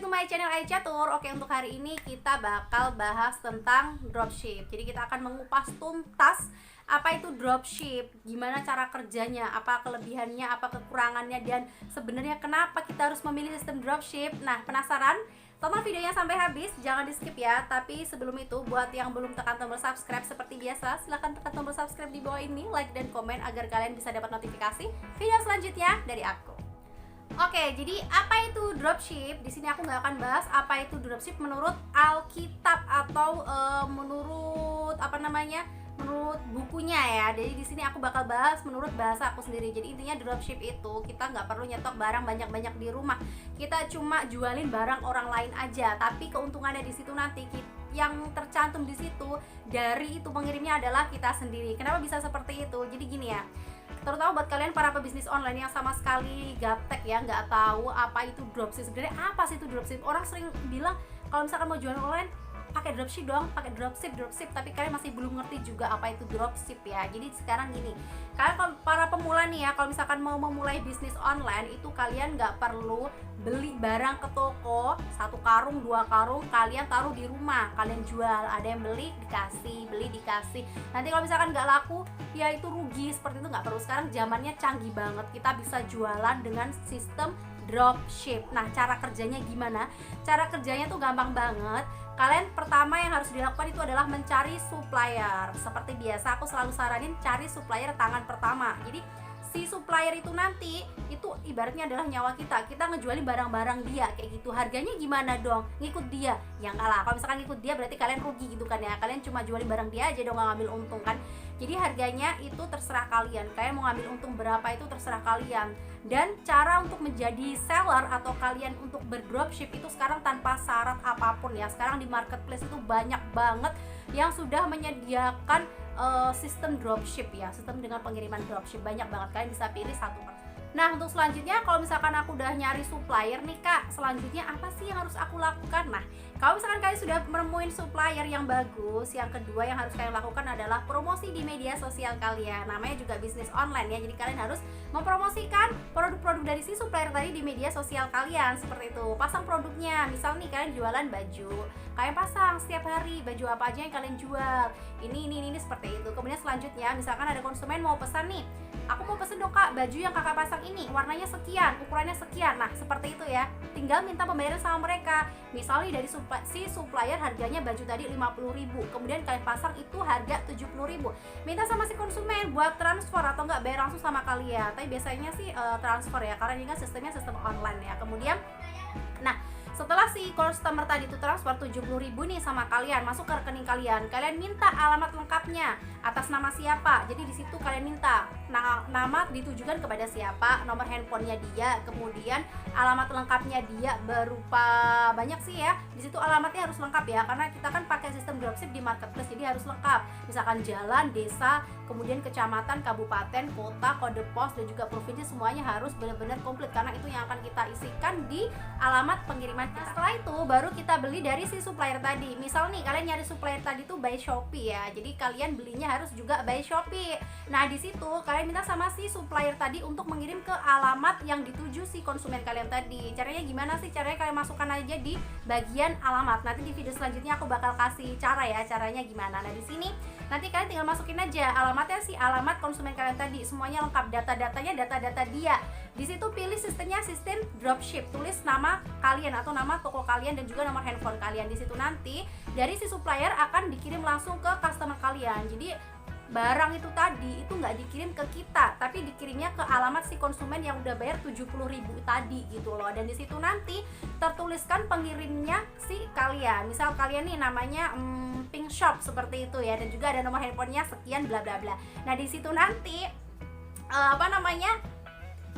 to my channel Ai Catur. Oke, untuk hari ini kita bakal bahas tentang dropship. Jadi kita akan mengupas tuntas apa itu dropship, gimana cara kerjanya, apa kelebihannya, apa kekurangannya, dan sebenarnya kenapa kita harus memilih sistem dropship. Nah, penasaran? Tonton videonya sampai habis, jangan di skip ya. Tapi sebelum itu, buat yang belum tekan tombol subscribe seperti biasa, silahkan tekan tombol subscribe di bawah ini, like dan komen agar kalian bisa dapat notifikasi video selanjutnya dari aku. Oke, jadi apa itu dropship? Di sini aku nggak akan bahas apa itu dropship menurut Alkitab atau menurut menurut bukunya ya. Jadi di sini aku bakal bahas menurut bahasa aku sendiri. Jadi intinya dropship itu kita nggak perlu nyetok barang banyak-banyak di rumah. Kita cuma jualin barang orang lain aja. Tapi keuntungannya di situ nanti yang tercantum di situ dari itu pengirimnya adalah kita sendiri. Kenapa bisa seperti itu? Jadi gini ya. Terutama buat kalian para pebisnis online yang sama sekali gaptek ya, nggak tahu apa itu dropship. Sebenarnya apa sih itu dropship? Orang sering bilang kalau misalkan mau jualan online pakai dropship doang, pakai dropship, tapi kalian masih belum ngerti juga apa itu dropship ya. Jadi sekarang gini, kalian kalau para pemula nih ya, kalau misalkan mau memulai bisnis online itu kalian nggak perlu beli barang ke toko 1 karung 2 karung, kalian taruh di rumah, kalian jual. Ada yang beli dikasih, beli dikasih. Nanti kalau misalkan nggak laku ya itu rugi. Seperti itu nggak perlu. Sekarang zamannya canggih banget, kita bisa jualan dengan sistem dropship. Nah, cara kerjanya gimana? Cara kerjanya tuh gampang banget. Kalian pertama yang harus dilakukan itu adalah mencari supplier. Seperti biasa aku selalu saranin cari supplier tangan pertama. Jadi si supplier itu nanti itu ibaratnya adalah nyawa kita. Kita ngejualin barang-barang dia kayak gitu. Harganya gimana dong? Ngikut dia. Ya enggak lah. Kalau misalkan ngikut dia berarti kalian rugi gitu kan ya. Kalian cuma jualin barang dia aja dong, nggak ngambil untung kan. Jadi harganya itu terserah kalian. Kalian mau ngambil untung berapa itu terserah kalian. Dan cara untuk menjadi seller atau kalian untuk berdropship itu sekarang tanpa syarat apapun ya. Sekarang di marketplace itu banyak banget yang sudah menyediakan sistem dropship ya, sistem dengan pengiriman dropship. Banyak banget, kalian bisa pilih satu persatu. Nah, untuk selanjutnya kalau misalkan aku udah nyari supplier nih Kak, selanjutnya apa sih yang harus aku lakukan? Nah, kalau misalkan kalian sudah menemuin supplier yang bagus, yang kedua yang harus kalian lakukan adalah promosi di media sosial kalian. Namanya juga bisnis online ya, jadi kalian harus mempromosikan produk-produk dari si supplier tadi di media sosial kalian. Seperti itu, pasang produknya. Misal nih kalian jualan baju, kalian pasang setiap hari baju apa aja yang kalian jual. Ini seperti itu. Kemudian selanjutnya, misalkan ada konsumen mau pesan nih, aku mau pesen dong Kak, baju yang kakak pasang ini warnanya sekian, ukurannya sekian. Nah, seperti itu ya. Tinggal minta pembayaran sama mereka. Misalnya dari si supplier harganya baju tadi 50.000, kemudian kalian pasang itu harga 70.000. Minta sama si konsumen buat transfer atau enggak bayar langsung sama kalian. Tapi biasanya sih transfer ya, karena ini kan sistemnya sistem online ya. Kemudian setelah si customer tadi itu transfer 70.000 nih sama kalian, masuk ke rekening kalian, kalian minta alamat lengkapnya atas nama siapa. Jadi di situ kalian minta nama ditujukan kepada siapa, nomor handphonenya dia, kemudian alamat lengkapnya dia berupa banyak sih ya. Di situ alamatnya harus lengkap ya, karena kita kan pakai sistem dropship di marketplace, jadi harus lengkap. Misalkan jalan, desa, kemudian kecamatan, kabupaten, kota, kode pos, dan juga provinsi, semuanya harus benar-benar komplit karena itu yang akan kita isikan di alamat pengiriman. Nah, setelah itu baru kita beli dari si supplier tadi. Misal nih kalian nyari supplier tadi tuh by Shopee ya, jadi kalian belinya harus juga by Shopee. Nah, di situ kalian minta sama si supplier tadi untuk mengirim ke alamat yang dituju si konsumen kalian tadi. Caranya gimana sih? Caranya kalian masukkan aja di bagian alamat. Nanti di video selanjutnya aku bakal kasih caranya gimana. Nah, di sini nanti kalian tinggal masukin aja alamatnya, si alamat konsumen kalian tadi, semuanya lengkap, data-datanya data-data dia. Di situ pilih sistemnya sistem dropship, tulis nama kalian atau nama toko kalian dan juga nomor handphone kalian. Di situ nanti dari si supplier akan dikirim langsung ke customer kalian. Jadi barang itu tadi itu nggak dikirim ke kita, tapi dikirimnya ke alamat si konsumen yang udah bayar 70.000 tadi gitu loh. Dan di situ nanti tertuliskan pengirimnya si kalian. Misal kalian nih namanya Pink Shop seperti itu ya, dan juga ada nomor handphonenya sekian bla bla bla. Nah, di situ nanti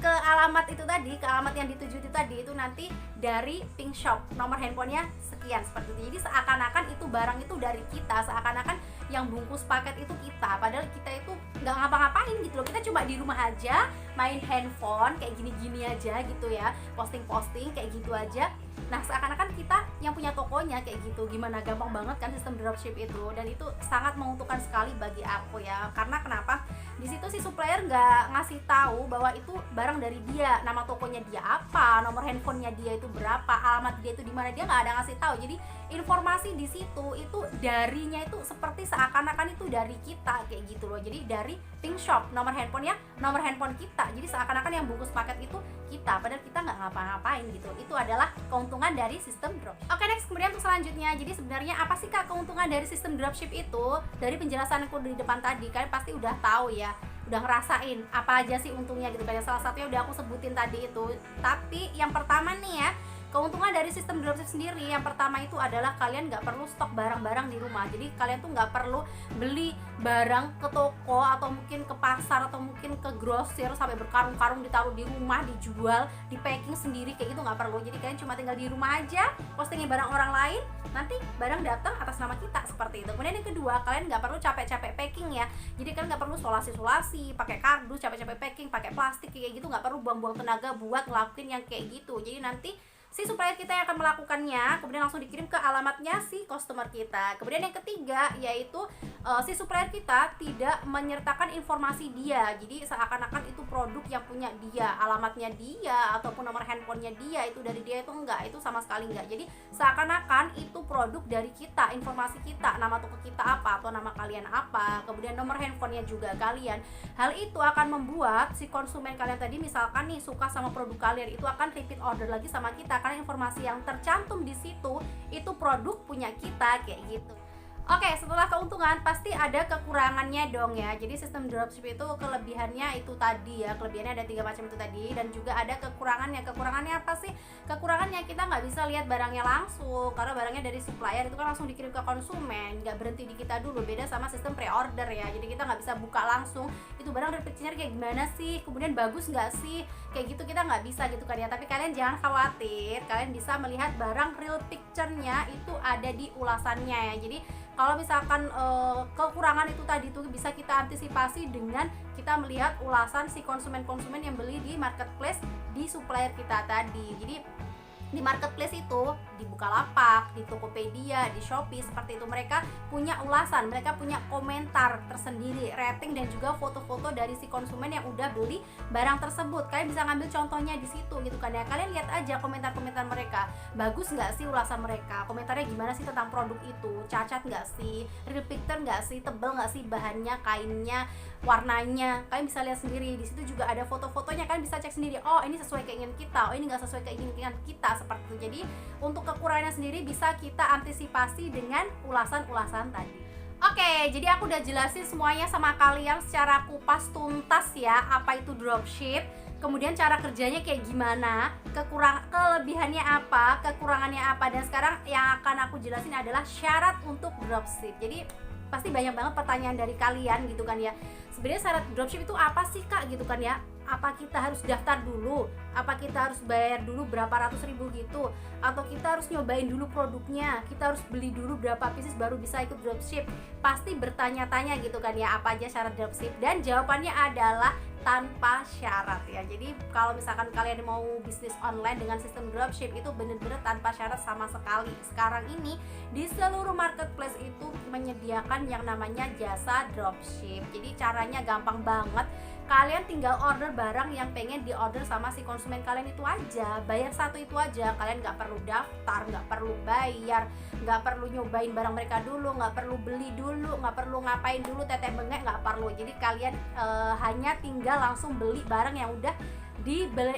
ke alamat itu tadi, ke alamat yang dituju itu tadi, itu nanti dari Pink Shop, nomor handphonenya sekian seperti itu. Jadi seakan-akan itu barang itu dari kita, seakan-akan yang bungkus paket itu kita, padahal kita itu nggak ngapa-ngapain gitu loh, kita cuma di rumah aja main handphone kayak gini-gini aja gitu ya, posting-posting kayak gitu aja. Nah seakan-akan kita yang punya tokonya kayak gitu. Gimana, gampang banget kan sistem dropship itu, dan itu sangat menguntungkan sekali bagi aku ya. Karena kenapa? Di situ si supplier nggak ngasih tahu bahwa itu barang dari dia, nama tokonya dia apa, nomor handphonenya dia itu berapa, alamat dia itu di mana, dia nggak ada ngasih tahu. Jadi informasi di situ itu darinya itu seperti seakan-akan itu dari kita kayak gitu loh. Jadi dari Pink Shop, nomor handphonenya nomor handphone kita, jadi seakan-akan yang bungkus paket itu kita, padahal kita nggak ngapa-ngapain gitu. Itu adalah keuntungan dari sistem dropship. Oke, next, kemudian untuk selanjutnya, jadi sebenarnya apa sih Kak keuntungan dari sistem dropship itu? Dari penjelasanku di depan tadi kalian pasti udah tahu ya, udah ngerasain apa aja sih untungnya gitu kan. Salah satunya udah aku sebutin tadi itu. Tapi yang pertama nih ya, keuntungan dari sistem dropship sendiri, yang pertama itu adalah kalian nggak perlu stok barang-barang di rumah. Jadi kalian tuh nggak perlu beli barang ke toko atau mungkin ke pasar atau mungkin ke grosir sampai berkarung-karung ditaruh di rumah, dijual, di packing sendiri kayak gitu, nggak perlu. Jadi kalian cuma tinggal di rumah aja, postingin barang orang lain, nanti barang datang atas nama kita seperti itu. Kemudian yang kedua, kalian nggak perlu capek-capek packing ya. Jadi kalian nggak perlu solasi-solasi, pakai kardus, capek-capek packing, pakai plastik kayak gitu, nggak perlu buang-buang tenaga buat ngelakuin yang kayak gitu. Jadi nanti si supplier kita yang akan melakukannya, kemudian langsung dikirim ke alamatnya si customer kita. Kemudian yang ketiga yaitu si supplier kita tidak menyertakan informasi dia. Jadi seakan-akan itu produk yang punya dia, alamatnya dia ataupun nomor handphonenya dia itu dari dia, itu enggak, itu sama sekali enggak. Jadi seakan-akan itu produk dari kita, informasi kita, nama toko kita apa atau nama kalian apa, kemudian nomor handphonenya juga kalian. Hal itu akan membuat si konsumen kalian tadi misalkan nih suka sama produk kalian, itu akan repeat order lagi sama kita karena informasi yang tercantum di situ itu produk punya kita kayak gitu. Oke, setelah keuntungan pasti ada kekurangannya dong ya. Jadi sistem dropship itu kelebihannya itu tadi ya, kelebihannya ada 3 macam itu tadi, dan juga ada kekurangannya. Kekurangannya apa sih? Kekurangannya kita nggak bisa lihat barangnya langsung karena barangnya dari supplier itu kan langsung dikirim ke konsumen, nggak berhenti di kita dulu. Beda sama sistem pre-order ya, jadi kita nggak bisa buka langsung itu barang repeatnya kayak gimana sih, kemudian bagus nggak sih, kayak gitu kita nggak bisa gitu kan ya. Tapi kalian jangan khawatir, kalian bisa melihat barang real picture-nya itu ada di ulasannya ya. Jadi kalau misalkan kekurangan itu tadi tuh bisa kita antisipasi dengan kita melihat ulasan si konsumen-konsumen yang beli di marketplace di supplier kita tadi. Jadi di marketplace itu, di Bukalapak, di Tokopedia, di Shopee seperti itu, mereka punya ulasan, mereka punya komentar tersendiri, rating dan juga foto-foto dari si konsumen yang udah beli barang tersebut. Kalian bisa ngambil contohnya di situ gitu kan ya. Kalian lihat aja komentar-komentar mereka, bagus nggak sih ulasan mereka, komentarnya gimana sih tentang produk itu, cacat nggak sih, real picture nggak sih, tebel nggak sih bahannya, kainnya, warnanya. Kalian bisa lihat sendiri, di situ juga ada foto-fotonya, kalian bisa cek sendiri, oh ini sesuai keinginan kita, oh ini nggak sesuai keinginan kita, seperti itu. Jadi untuk kekurangannya sendiri bisa kita antisipasi dengan ulasan-ulasan tadi. Oke, jadi aku udah jelasin semuanya sama kalian secara kupas tuntas ya, apa itu dropship, kemudian cara kerjanya kayak gimana, kelebihannya apa, kekurangannya apa, dan sekarang yang akan aku jelasin adalah syarat untuk dropship. Jadi pasti banyak banget pertanyaan dari kalian gitu kan ya, sebenarnya syarat dropship itu apa sih Kak gitu kan ya. Apa kita harus daftar dulu, apa kita harus bayar dulu berapa ratus ribu gitu, atau kita harus nyobain dulu produknya, kita harus beli dulu berapa pieces baru bisa ikut dropship. Pasti bertanya-tanya gitu kan ya, apa aja syarat dropship, dan jawabannya adalah tanpa syarat ya. Jadi kalau misalkan kalian mau bisnis online dengan sistem dropship itu bener-bener tanpa syarat sama sekali. Sekarang ini di seluruh marketplace itu menyediakan yang namanya jasa dropship. Jadi caranya gampang banget. Kalian tinggal order barang yang pengen di order sama si konsumen kalian itu aja, bayar satu itu aja. Kalian nggak perlu daftar, nggak perlu bayar, nggak perlu nyobain barang mereka dulu, nggak perlu beli dulu, nggak perlu ngapain dulu, teteh bengek, nggak perlu. Jadi kalian hanya tinggal langsung beli barang yang udah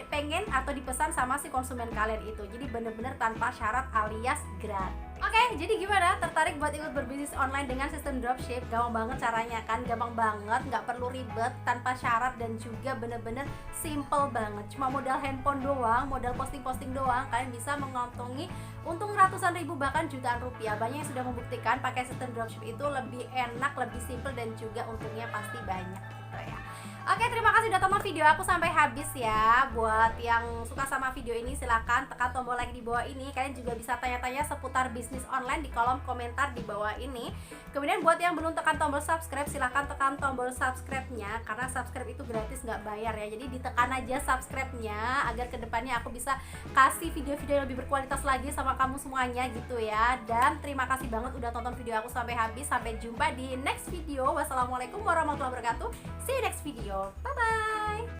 pengen atau dipesan sama si konsumen kalian itu. Jadi bener-bener tanpa syarat alias gratis. Oke, jadi gimana? Tertarik buat ikut berbisnis online dengan sistem dropship? Gampang banget caranya kan, gampang banget, nggak perlu ribet, tanpa syarat, dan juga bener-bener simple banget. Cuma modal handphone doang, modal posting-posting doang, kalian bisa mengantongi untung ratusan ribu bahkan jutaan rupiah. Banyak yang sudah membuktikan pakai sistem dropship itu lebih enak, lebih simple, dan juga untungnya pasti banyak gitu ya. Oke, terima kasih udah tonton video aku sampai habis ya. Buat yang suka sama video ini silahkan tekan tombol like di bawah ini. Kalian juga bisa tanya-tanya seputar bisnis online di kolom komentar di bawah ini. Kemudian buat yang belum tekan tombol subscribe, silahkan tekan tombol subscribe-nya. Karena subscribe itu gratis, nggak bayar ya. Jadi ditekan aja subscribe-nya agar kedepannya aku bisa kasih video-video yang lebih berkualitas lagi sama kamu semuanya gitu ya. Dan terima kasih banget udah tonton video aku sampai habis. Sampai jumpa di next video. Wassalamualaikum warahmatullahi wabarakatuh. See you next video. Bye bye.